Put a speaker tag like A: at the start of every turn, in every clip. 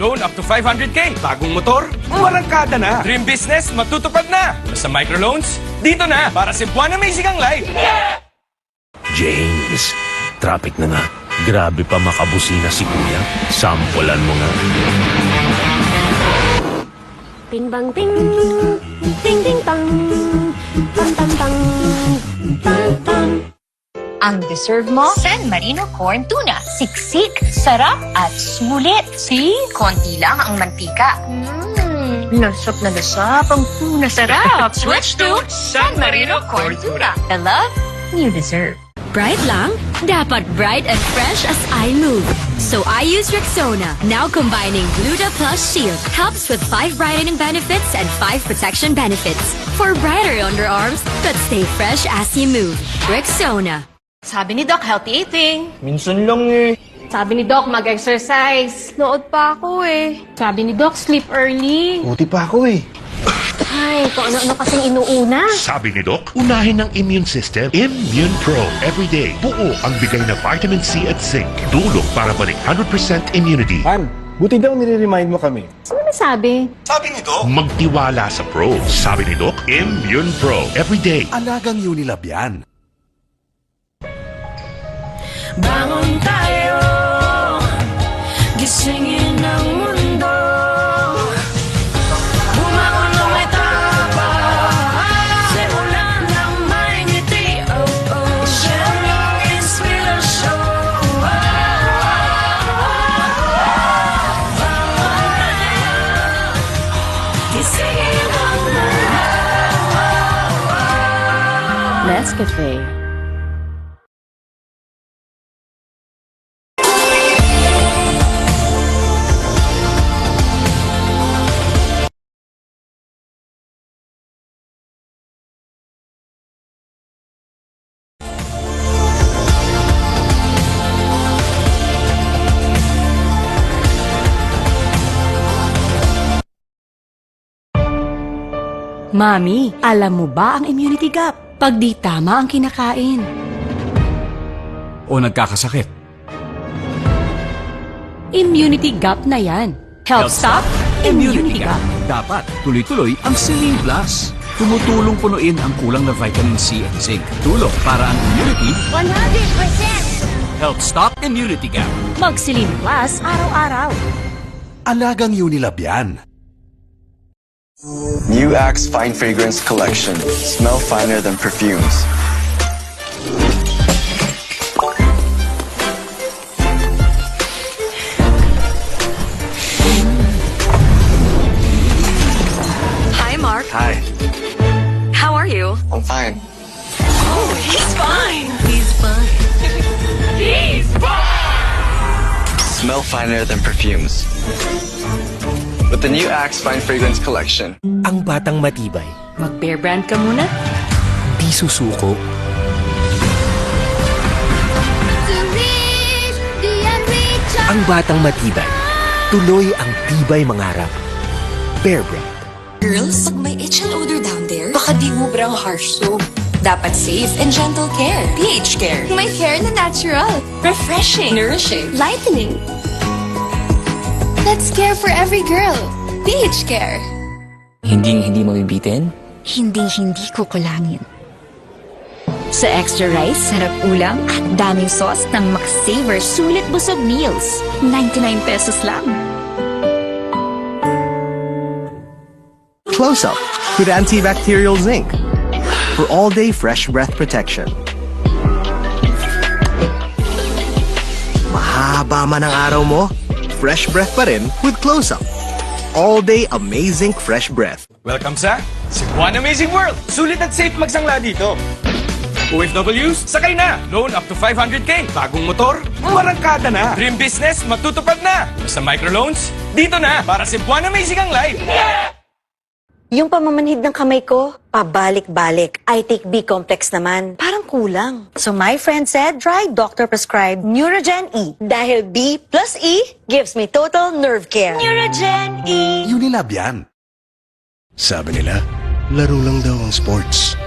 A: loan up to 500k. Bagong motor, marangkada na. Dream business, matutupad na. Basta microloans, dito na para Cebuana Amazing ang life.
B: James, traffic na nga. Grabe pa makabusina si Kuya. Sampulan mo nga.
C: Bing bang ding, ding ding bang, bang bang bang, bang bang.
D: Ang deserve mo, San Marino Corn Tuna. Siksik, sarap at sulit. See? Konti lang ang mantika. Lasap na lasap ang tuna sarap. Switch to San Marino Corn Tuna. The love you deserve.
C: Bright lang? Dapat bright and fresh as I move. So I use Rexona, now combining Gluta Plus Shield. Helps with 5 brightening benefits and 5 protection benefits. For brighter underarms, but stay fresh as you move. Rexona.
D: Sabi ni Doc, healthy eating.
E: Minsan lang eh.
F: Sabi ni Doc, mag-exercise. Nood pa ako eh. Sabi ni Doc, sleep early.
E: Buti pa ako eh.
F: Ay, kung ano-ano kasing inuuna.
G: Sabi ni Doc, unahin ng immune system, Immune Pro. Everyday, buo ang bigay na vitamin C at zinc. Tulong para balik 100% immunity.
E: Han, buti daw nire-remind mo kami.
F: Sino may sabi?
G: Magtiwala sa Pro. Sabi ni Doc, Immune Pro. Everyday.
H: Alagang Unilab yan.
I: Bangon tayo, gisingin ang mundo. Bumangon ng may tapat, simulan ng may ngiti. Oh, oh, siya ang inspirasyon. Bangon tayo, gisingin ang mundo.
F: Nescafe. Mami, alam mo ba ang immunity gap? Pag di tama ang kinakain.
H: O nagkakasakit.
F: Immunity gap na yan. Health Stop, Immunity Gap.
H: Dapat tuloy-tuloy ang Celine Plus. Tumutulong punuin ang kulang na vitamin C at zinc. Tulong para ang immunity
D: 100%!
H: Health Stop Immunity Gap.
F: Mag-Celine Plus araw-araw.
H: Alagang Unilab yan.
J: New Axe Fine Fragrance Collection. Smell finer than perfumes.
D: Hi, Mark.
J: Hi,
D: How are you?
J: I'm fine.
D: Oh, he's fine. He's fine. He's fine!
J: Smell finer than perfumes. With the new Axe Fine Fragrance Collection.
B: Ang batang matibay,
F: Mag-bear brand ka muna.
B: di susuko. Ang batang matibay, tuloy ang tibay mangarap. Bear Brand.
I: Girls, pag may itch and odor down there, baka di ubrang harsh soap. Dapat safe and gentle care. pH Care. May hair na natural. Refreshing. Nourishing. Lightening. Let's care for every girl. pH Care.
E: Hindi mabibitin?
D: Hindi ko kulangin. Sa extra rice, sarap ulam, at daming sauce ng Max-Saver Sulit Busog Meals. 99 pesos lang.
K: Close Up with antibacterial zinc for all-day fresh breath protection. Mahaba man ang araw mo, fresh breath pa rin with Close Up. All-day amazing fresh breath.
A: Welcome sa Cebuana Amazing World. Sulit at safe magsangla dito. OFWs, sakay na! Loan up to 500k. Bagong motor, marangkada na. Dream business, matutupad na. Basta microloans, dito na para Cebuana Amazing ang life.
L: Yung pamamanhid ng kamay ko, pabalik-balik. I take B-complex naman. Parang kulang. So my friend said, try doctor-prescribed Neurogen E. Dahil B plus E gives me total nerve care.
D: Neurogen E.
H: Unilab yan. Sabi nila, laro lang daw ang sports.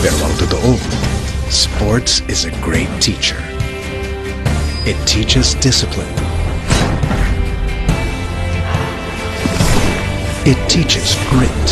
H: Pero ang totoo, sports is a great teacher. It teaches discipline, It teaches grit.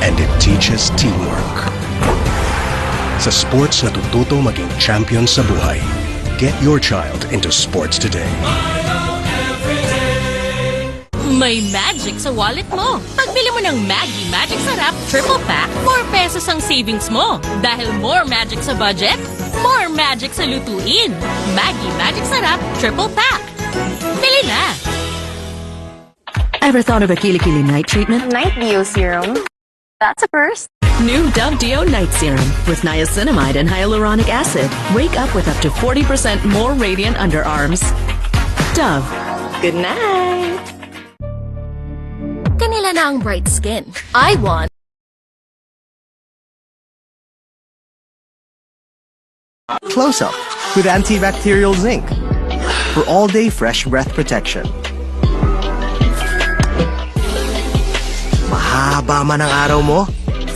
H: And it teaches teamwork. Sa sports na tututo maging champion sa buhay. Get your child into sports today.
M: May magic sa wallet mo. Pagbili mo ng Maggie Magic Sarap Triple Pack, 4 pesos ang savings mo. Dahil more magic sa budget, more magic sa lutuin. Maggie Magic Sarap Triple Pack. Bili na!
N: Ever thought of a Kilikili night treatment?
D: Night Dio Serum. That's a first.
N: New Dove Dio Night Serum with niacinamide and hyaluronic acid. Wake up with up to 40% more radiant underarms. Dove.
I: Good night! Kanila na ang bright skin. I want
K: Close Up with antibacterial zinc for all-day fresh breath protection. Mahaba man ang araw mo,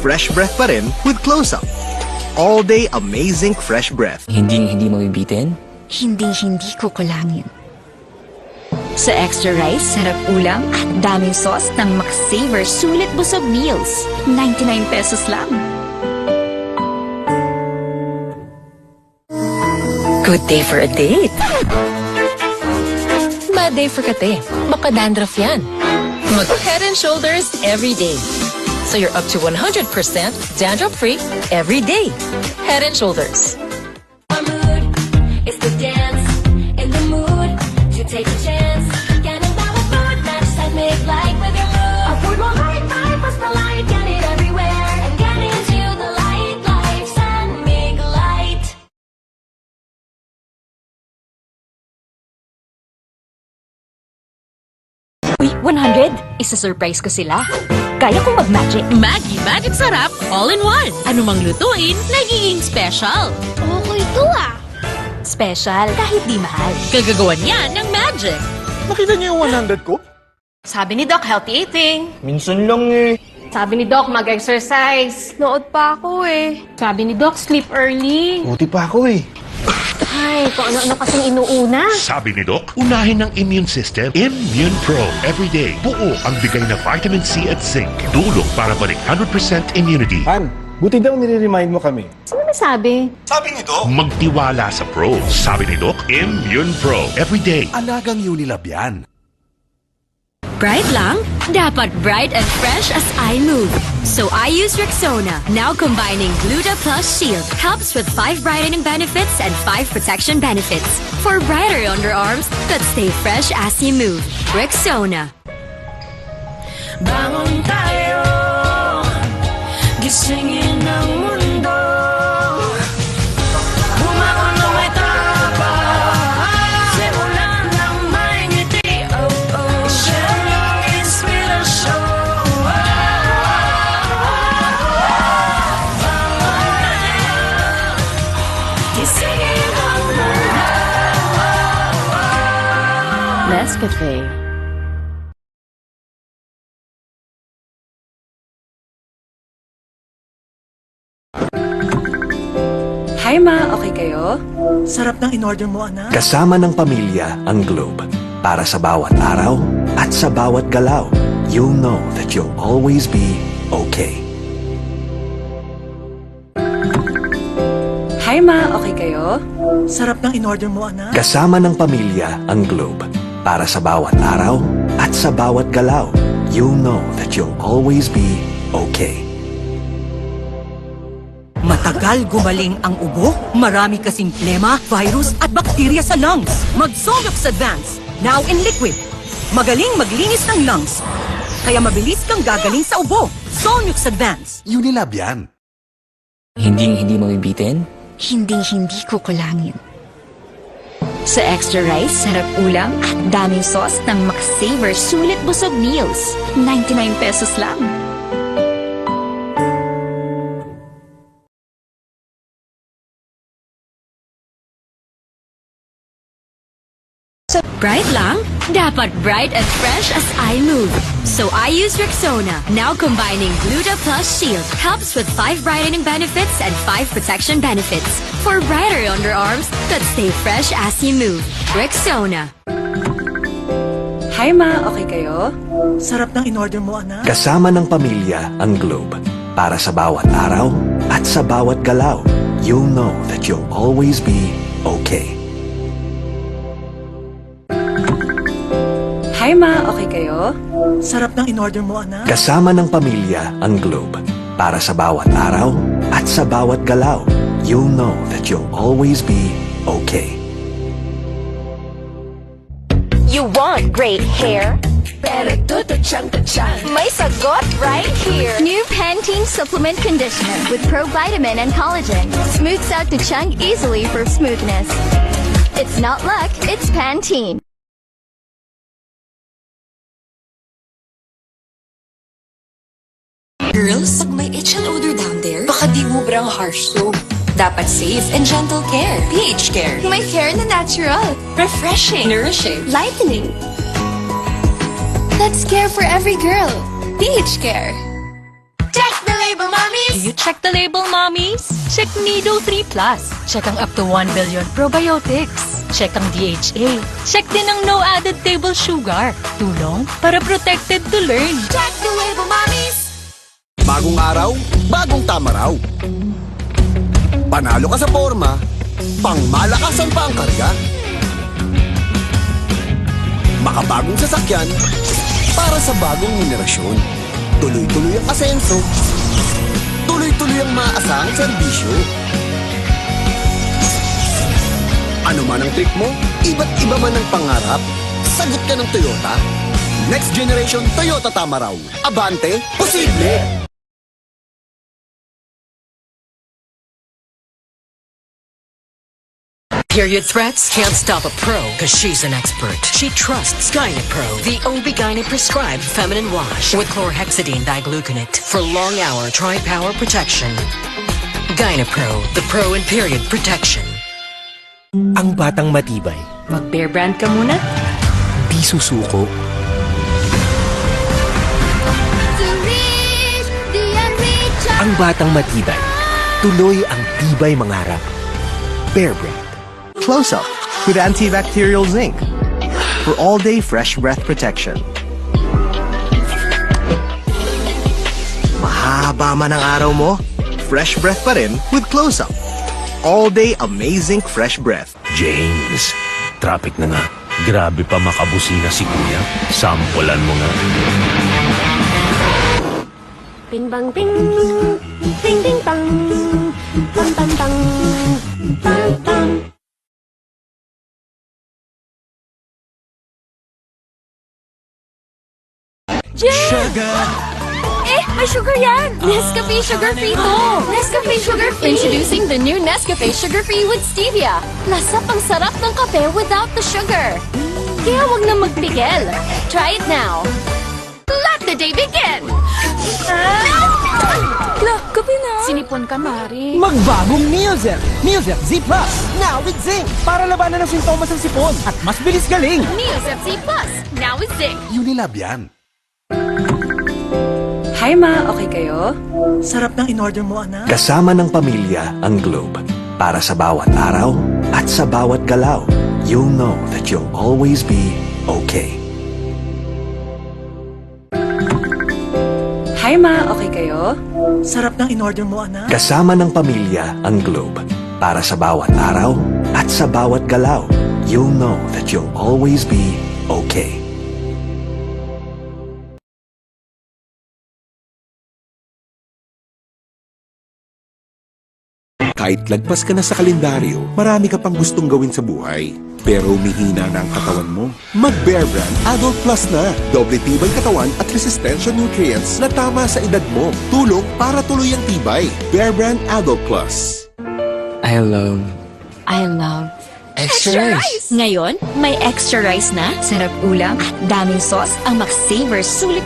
K: fresh breath pa rin with Close Up. All-day amazing fresh breath.
E: Hindi mabibitin?
C: Hindi ko kulangin. Sa extra rice, sarap ulam at daming sauce ng McSaver Sulit Busog Meals. 99 pesos lang.
I: good day for a date. Bad day for kate. Baka dandruff yan. Mag Head and Shoulders every day. So you're up to 100% dandruff-free every day. Head and Shoulders.
C: It's the dance in the mood to take a chance. Ganun bawat mood, match that make light with your mood. A food more light, mas na light, get it everywhere. And get into the light, lights and make light.
M: Uy, 100! Isa-surprise ko sila. Kaya kong mag-magic. Maggie Magic Sarap, all-in-one. Anumang lutuin, nagiging special.
F: Okay to ah.
M: Special kahit di mahal. Kagagawan yan ng magic.
E: Nakita niyo yung 100 ko?
D: Sabi ni Doc, healthy eating.
E: Minsan lang eh.
F: Sabi ni Doc, mag-exercise. Nood pa ako eh. Sabi ni Doc, sleep early.
E: Buti pa ako eh.
F: Ay, kung ano-ano kasing inuuna.
G: Sabi ni Doc, unahin ng immune system, Immune Pro. Everyday, buo ang bigay na vitamin C at zinc. Tulong para balik 100% immunity.
E: Han, buti daw nire-remind mo kami.
F: Sino may sabi?
A: Sabi ni Doc.
G: Magtiwala sa Pro. Sabi ni Doc, Immune Pro. Everyday.
H: Alagang Unilab yan.
C: Bright lang? Dapat bright and fresh as I move. So I use Rexona, now combining Gluta Plus Shield. Helps with 5 brightening benefits and 5 protection benefits. For brighter underarms that stay fresh as you move. Rexona.
M: Bangon tayo, gisingin ang mundo. Bumangon na may tapa, simulan ng may ngiti. Oh, oh, share ng inspirasyon. Bangon tayo, gisingin ang mundo.
N: Nescafe.
L: Hi ma, okay kayo?
K: Sarap ng in-order mo, anak.
O: Kasama ng pamilya ang Globe. Para sa bawat araw at sa bawat galaw, you'll know that you'll always be okay.
L: Hi ma, okay kayo?
K: Sarap ng in-order mo, anak.
O: Kasama ng pamilya ang Globe. Para sa bawat araw at sa bawat galaw, you'll know that you'll always be okay.
N: Matagal gumaling ang ubo, marami kasing plema, virus at bakterya sa lungs. Mag-Solux Advance, now in liquid. Magaling maglinis ng lungs. Kaya mabilis kang gagaling sa ubo. Solux Advance.
H: Unilab yan.
E: Hindi mabibitin?
C: Hindi ko kulangin. Sa extra rice, sarap ulam at daming sauce ng McSaver Sulit Busog Meals. 99 pesos lang. Bright lang? Dapat bright and fresh as I move. So I use Rexona, now combining Gluta Plus Shield. Helps with 5 brightening benefits and 5 protection benefits. For brighter underarms that stay fresh as you move. Rexona.
N: Hi ma, okay kayo? Sarap ng in-order mo, anak.
O: Kasama ng pamilya ang Globe. Para sa bawat araw at sa bawat galaw, you'll know that you'll always be okay.
N: Hi ma, okay kayo? Sarap ng in-order mo, anak.
O: Kasama ng pamilya ang Globe. Para sa bawat araw at sa bawat galaw, you'll know that you'll always be okay.
I: You want great hair? Pero tutuchang-tuchang. May sagot right here.
C: New Pantene Supplement Conditioner with provitamin and collagen. Smooths out to chunk easily for smoothness. It's not luck, it's Pantene.
I: Girls, pag may itch and odor down there, baka di mubrang harsh soap. Dapat safe and gentle care. pH Care. May care na natural. Refreshing. Nourishing. Lightening. That's care for every girl. pH Care.
M: Check the label, mommies! Do you check the label, mommies? Check Nido 3 Plus. Check ang up to 1 billion probiotics. Check ang DHA. Check din ang no added table sugar. Tulong para protected to learn.
I: Check the label, mommies!
K: Bagong araw, bagong tama raw. Panalo ka sa forma, pangmalakasan pa ang karga. Makabagong sasakyan, para sa bagong henerasyon. Tuloy-tuloy ang asenso, tuloy-tuloy ang maaasahang serbisyo. Ano man ang trip mo, iba't iba man ang pangarap, sagot ka ng Toyota. Next generation Toyota Tamaraw. Abante, posible!
P: Period threats can't stop a pro because she's an expert. She trusts Gynapro, the OB-GYN prescribed feminine wash with chlorhexidine digluconate for long-hour tri-power protection. Gynapro, the pro in period protection.
Q: Ang batang matibay.
N: Mag-Bear Brand ka muna?
Q: Di susuko. Ang batang matibay. Tuloy ang tibay mangarap. Bear Brand.
K: Close Up with antibacterial zinc for all-day fresh breath protection. Mahaba man ang araw mo, fresh breath pa rin with Close Up. All-day amazing fresh breath.
B: James, traffic na nga. Grabe pa makabusina si Kuya. Sampulan mo nga.
F: Bing bang bing, ding ding bang, bang bang bang, bang bang.
K: Sugar!
F: Eh, may sugar yan! Nescafe Sugar Free to! Nescafe Sugar Free! Introducing the new Nescafe Sugar Free with Stevia. Lasa pang sarap ng kape without the sugar. Kaya wag na magpigil. Try it now. Let the day begin! Kape na. Sinipon ka, Mari.
R: Magbagong Neozer! Neozer Z Plus! Now with zinc! Para labanan ng sintomas ng sipon at mas bilis galing!
F: Neozer Z Plus! Now with zinc!
K: Unilab yan.
N: Hi ma, okay kayo? Sarap ng in-order mo, anak.
O: Kasama ng pamilya ang Globe. Para sa bawat araw at sa bawat galaw, you'll know that you'll always be okay.
N: Hi ma, okay kayo? Sarap ng in-order mo, anak.
O: Kasama ng pamilya ang Globe. Para sa bawat araw at sa bawat galaw, you'll know that you'll always be okay.
S: Kahit lagpas ka na sa kalendaryo, marami ka pang gustong gawin sa buhay. Pero humihina na ang katawan mo. Mag-Bear Brand Adult Plus na. Doble tibay katawan at resistensya nutrients na tama sa edad mo. Tulong para tuloy ang tibay. Bear Brand Adult Plus.
E: I love
C: Extra rice! Ngayon, may extra rice na, sarap ulam at daming sauce ang Max Savers sulit